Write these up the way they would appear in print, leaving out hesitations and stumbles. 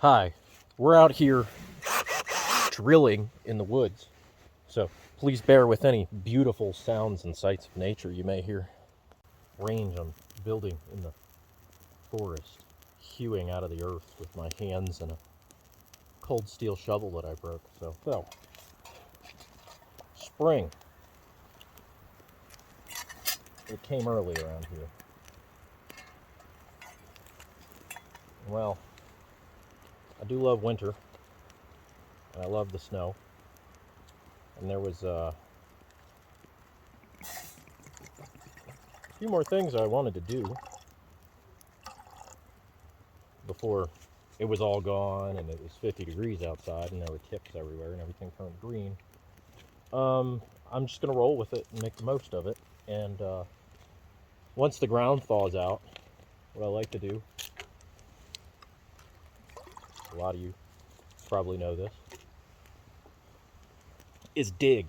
Hi, we're out here drilling in the woods, so please bear with any beautiful sounds and sights of nature you may hear. Range I'm building in the forest, hewing out of the earth with my hands and a cold steel shovel that I broke. So spring. It came early around here. Well, I do love winter, and I love the snow. And there was a few more things I wanted to do before it was all gone and it was 50 degrees outside and there were ticks everywhere and everything turned green. I'm just gonna roll with it and make the most of it. And once the ground thaws out, what I like to do, a lot of you probably know this, is dig,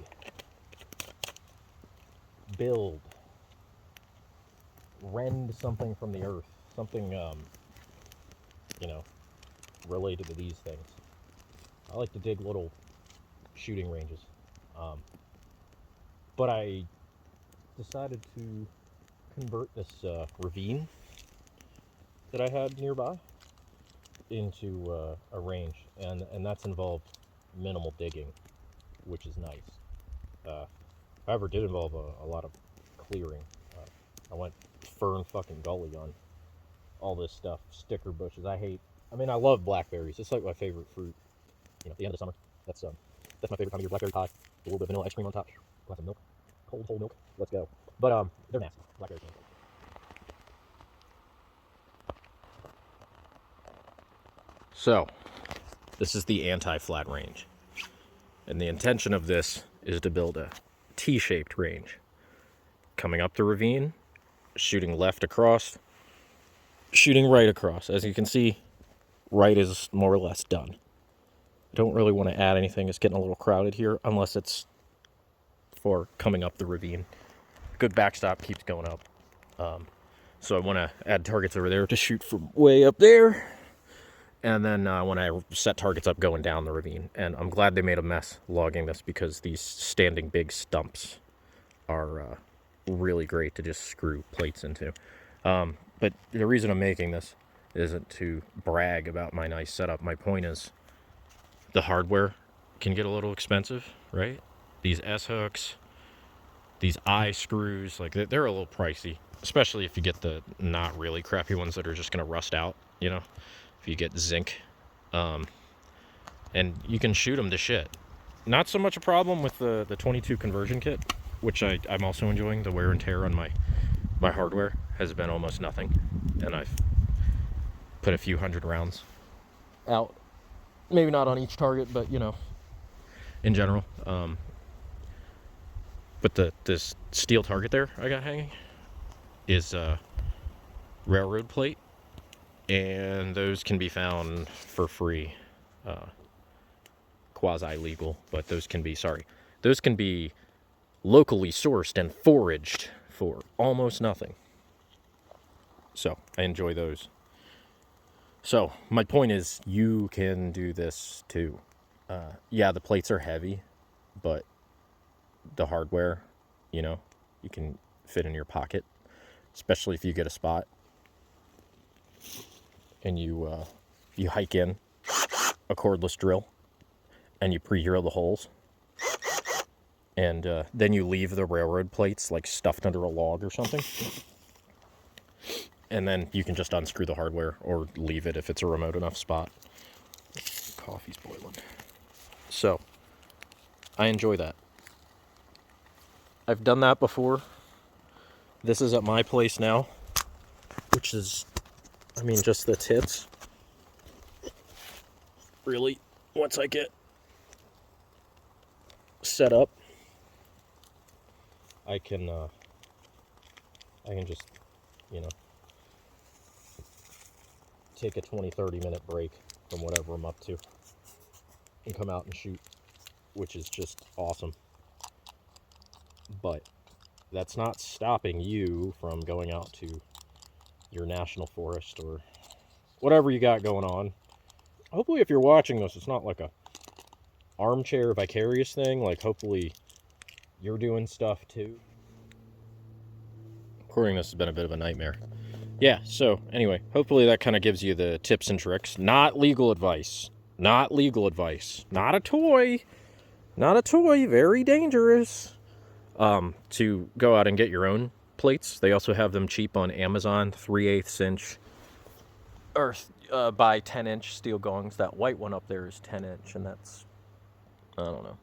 build, rend something from the earth, something, related to these things. I like to dig little shooting ranges. But I decided to convert this ravine that I had nearby into a range, and that's involved minimal digging, which is nice. However, it did involve a lot of clearing. I went fern fucking gully on all this stuff, sticker bushes. I love blackberries. It's like my favorite fruit. At the end of summer, that's my favorite time of year. Blackberry pie, a little bit of vanilla ice cream on top, glass of milk, cold milk. Let's go. But they're nasty. Blackberries. So, this is the anti-flat range. And the intention of this is to build a T-shaped range. Coming up the ravine, shooting left across, shooting right across. As you can see, right is more or less done. I don't really want to add anything. It's getting a little crowded here, unless it's for coming up the ravine. Good backstop keeps going up. So I want to add targets over there to shoot from way up there. And then when I set targets up going down the ravine. And I'm glad they made a mess logging this, because these standing big stumps are really great to just screw plates into. But the reason I'm making this isn't to brag about my nice setup. My point is, the hardware can get a little expensive, right? These S-hooks, these eye screws, like they're a little pricey, especially if you get the not really crappy ones that are just going to rust out, if you get zinc. And you can shoot them to shit. Not so much a problem with the 22 conversion kit, which I'm also enjoying. The wear and tear on my hardware has been almost nothing. And I've put a few hundred rounds out. Maybe not on each target, but, in general. But this steel target there I got hanging is a railroad plate. And those can be found for free. Quasi-legal, but those can be locally sourced and foraged for almost nothing. So I enjoy those. So my point is, you can do this too. Yeah, the plates are heavy, but the hardware, you can fit in your pocket, especially if you get a spot and you hike in a cordless drill and you pre-drill the holes, and then you leave the railroad plates like stuffed under a log or something, and then you can just unscrew the hardware or leave it if it's a remote enough spot. Coffee's boiling. So I enjoy that. I've done that before. This is at my place now, which is, just the tits. Really, once I get set up, I can just, take a 20-30 minute break from whatever I'm up to and come out and shoot, which is just awesome. But that's not stopping you from going out to your national forest or whatever you got going on, hopefully if you're watching this, it's not like a armchair vicarious thing. Like, hopefully you're doing stuff too. Recording this has been a bit of a nightmare. Yeah, so anyway, hopefully that kind of gives you the tips and tricks. Not legal advice. Not legal advice. Not a toy. Not a toy. Very dangerous. To go out and get your own plates. They also have them cheap on Amazon. 3/8 inch or by 10-inch steel gongs. That white one up there is 10-inch, and that's, I don't know,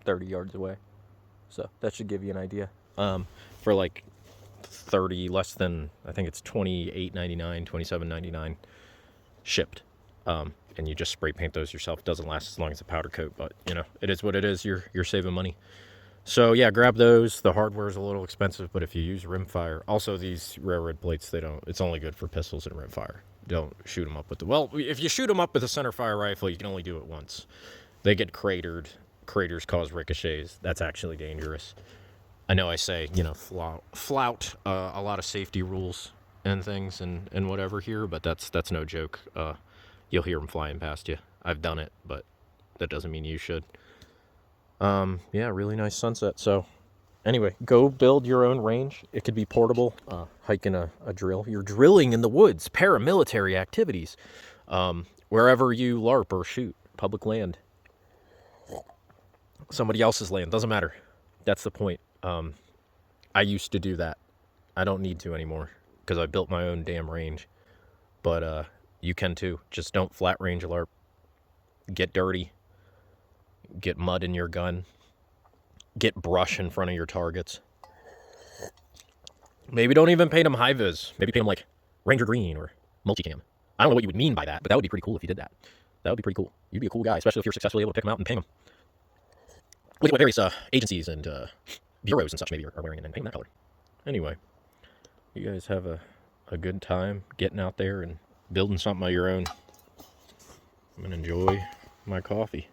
30 yards away. So that should give you an idea. For like 30, less than, I think it's $28.99, $27.99 shipped. And you just spray paint those yourself. It doesn't last as long as a powder coat, but you know, it is what it is. You're saving money. So yeah, grab those. The hardware is a little expensive, but if you use rimfire, also these railroad plates, it's only good for pistols and rimfire. Don't shoot them up with well, if you shoot them up with a center fire rifle, you can only do it once. They get cratered. Craters cause ricochets. That's actually dangerous. I know I say, you know, flout a lot of safety rules and things and whatever here, but that's no joke. You'll hear them flying past you. I've done it, but that doesn't mean you should. Yeah, really nice sunset. So anyway, go build your own range. It could be portable, hiking a drill. You're drilling in the woods, paramilitary activities, wherever you LARP or shoot, public land, somebody else's land, doesn't matter. That's the point. I used to do that. I don't need to anymore because I built my own damn range, but, you can too. Just don't flat range LARP. Get dirty. Get mud in your gun. Get brush in front of your targets. Maybe don't even paint them high vis. Maybe paint them like Ranger Green or multicam. I don't know what you would mean by that, but that would be pretty cool if you did that. That would be pretty cool. You'd be a cool guy, especially if you're successfully able to pick them out and paint them. Look at what various agencies and bureaus and such maybe are wearing and then paint that color. Anyway, you guys have a good time getting out there and building something of your own. I'm going to enjoy my coffee.